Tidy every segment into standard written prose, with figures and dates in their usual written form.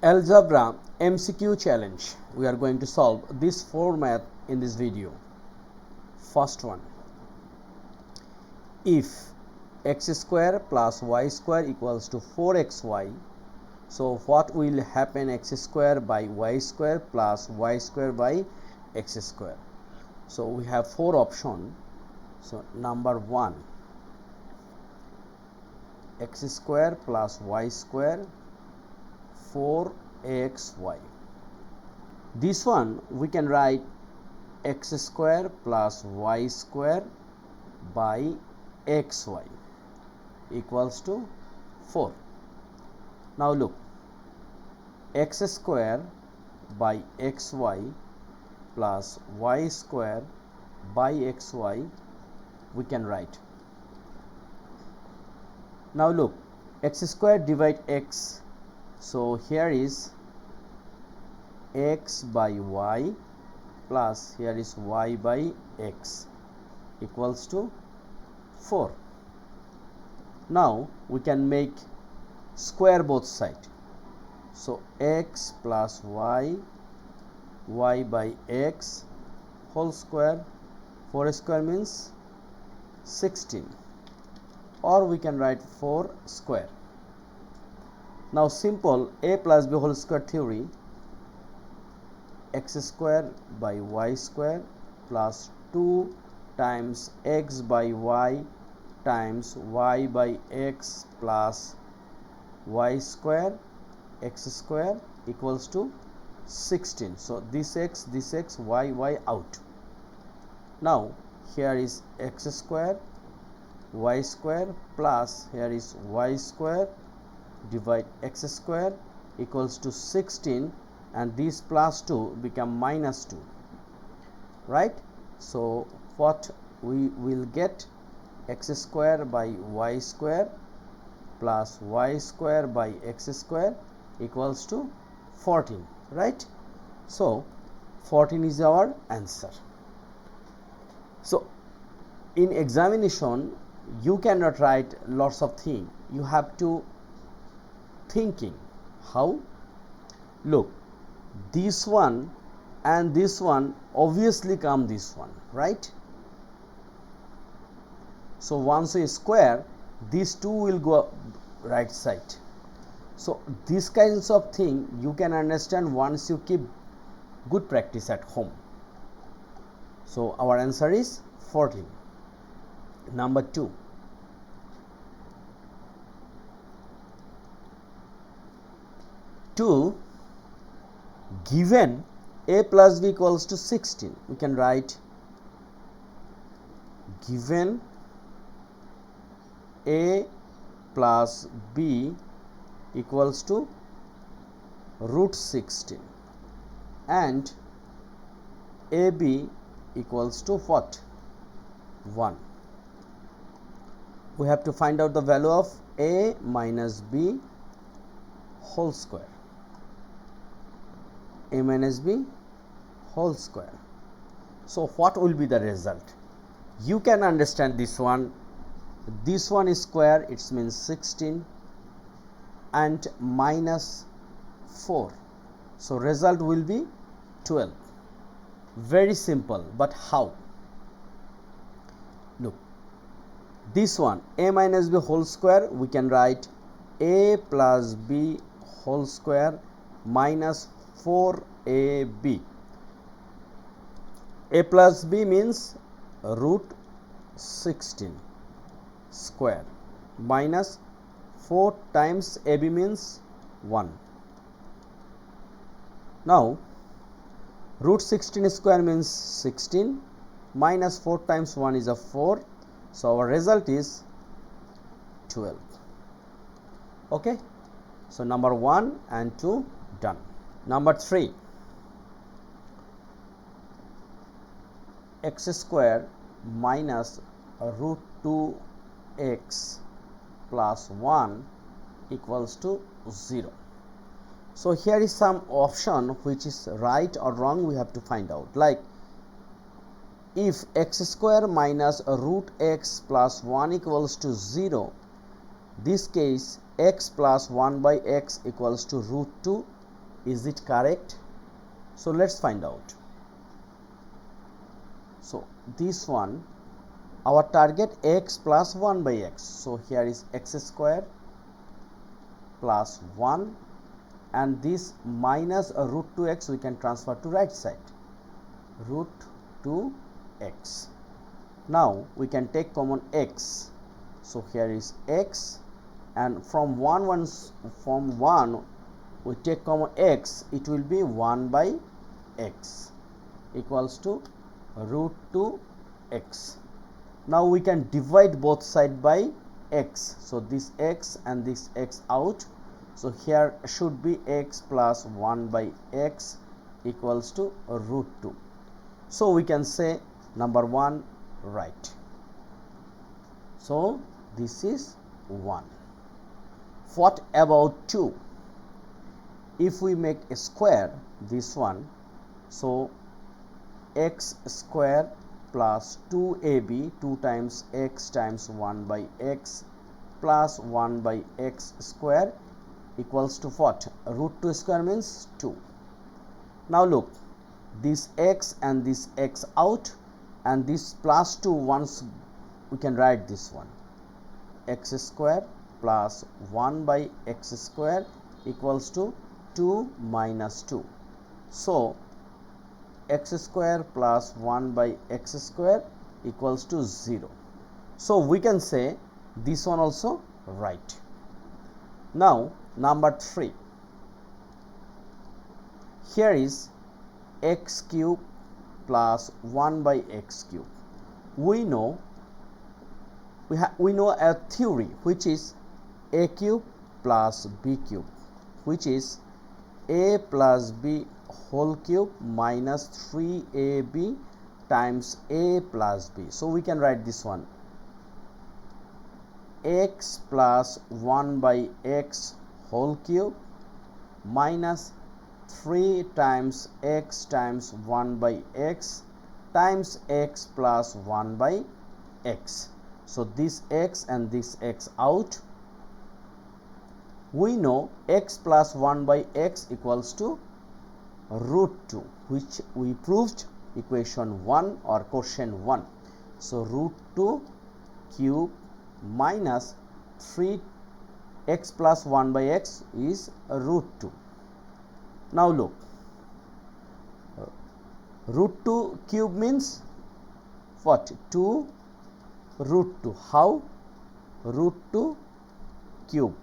Algebra MCQ challenge. We are going to solve this format in this video. First one, if x square plus y square equals to 4xy, so what will happen x square by y square plus y square by x square? So we have four options. So number 1, x square plus y square 4xy. This one we can write x square plus y square by xy equals to 4. Now look, x square by xy plus y square by xy we can write. Now look, x square divide x, so here is x by y plus here is y by x equals to 4. Now we can make square both sides. So x plus y, y by x whole square, 4 square means 16, or we can write 4 square. Now simple a plus b whole square theory, x square by y square plus 2 times x by y times y by x plus y square x square equals to 16. So this x, y out. Now here is x square y square plus here is y square divide x square equals to 16, and this plus 2 become minus 2, right? So what we will get, x square by y square plus y square by x square equals to 14, right? So 14 is our answer. So in examination you cannot write lots of things, you have to thinking. How? Look, this one and this one obviously come this one, right? So once we square, these two will go right side. So these kinds of thing you can understand once you keep good practice at home. So our answer is 14. Number 2, given a plus b equals to 16, we can write given a plus b equals to root 16 and ab equals to what? 1. We have to find out the value of a minus b whole square. A minus b whole square. So what will be the result? You can understand this one. This one is square, it means 16 and minus 4. So result will be 12. Very simple, but how? Look, this one a minus b whole square, we can write a plus b whole square minus 4ab. A plus b means root 16 square minus 4 times ab means 1. Now root 16 square means 16 minus 4 times 1 is a 4. So our result is 12. Okay, so number 1 and 2 done. Number 3, x square minus root 2x plus 1 equals to 0. So here is some option which is right or wrong, we have to find out. Like if x square minus root x plus 1 equals to 0, this case x plus 1 by x equals to root 2 Is it correct? So let's find out. So this one, our target x plus 1 by x. So here is x square plus 1, and this minus root 2x we can transfer to right side, root 2x. Now we can take common x. So here is x, and from 1 we take common x, it will be 1 by x equals to root 2x. Now we can divide both sides by x. So this x and this x out. So here should be x plus 1 by x equals to root 2. So we can say number 1 right. So this is 1. What about 2? If we make a square, this one, so x square plus 2ab, 2 times x times 1 by x plus 1 by x square equals to what? Root 2 square means 2. Now look, this x and this x out, and this plus 2, once we can write this one, x square plus 1 by x square equals to 2 minus 2. So x square plus 1 by x square equals to 0. So we can say this one also right. Now number 3, here is x cube plus 1 by x cube. We know a theory which is a cube plus b cube, which is a plus b whole cube minus 3ab times a plus b. So we can write this one, x plus 1 by x whole cube minus 3 times x times 1 by x times x plus 1 by x. So this x and this x out. We know x plus 1 by x equals to root 2, which we proved equation 1 or question 1. So root 2 cube minus 3 x plus 1 by x is root 2. Now look, root 2 cube means what? 2 root 2. How? Root 2 cube.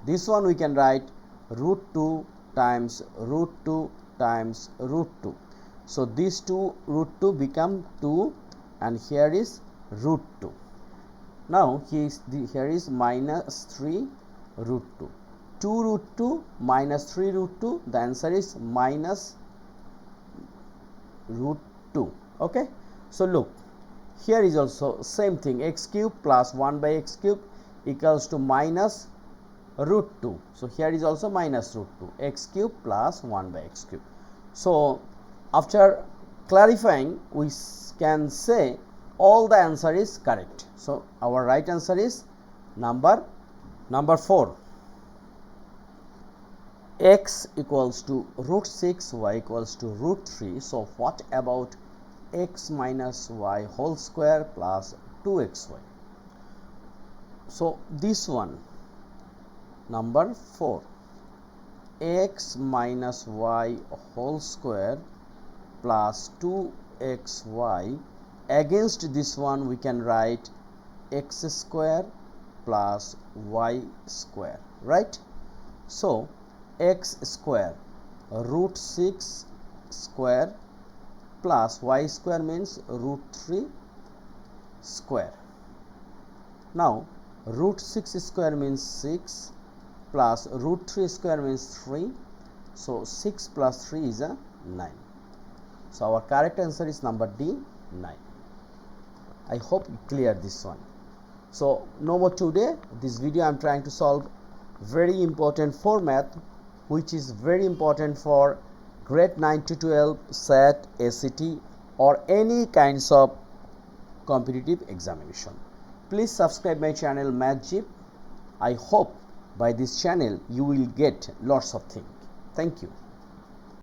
This one we can write root 2 times root 2 times root 2. So these two root 2 become 2, and here is root 2. Now here is minus 3 root 2. 2 root 2 minus 3 root 2, the answer is minus root 2. Okay. So look, here is also same thing, x cube plus 1 by x cube equals to minus root 2. So here is also minus root 2, x cube plus 1 by x cube. So after clarifying, we can say all the answer is correct. So our right answer is number 4. X equals to root 6, y equals to root 3. So what about x minus y whole square plus 2xy? So this one, number 4, x minus y whole square plus 2xy. Against this one we can write x square plus y square, right? So x square root 6 square plus y square means root 3 square. Now root 6 square means 6 plus root 3 square means 3. So 6 plus 3 is a 9. So our correct answer is number D, 9. I hope you clear this one. So no more today. This video I am trying to solve very important format, which is very important for grade 9 to 12 SAT, ACT or any kinds of competitive examination. Please subscribe my channel MathZip. I hope by this channel you will get lots of things. Thank you.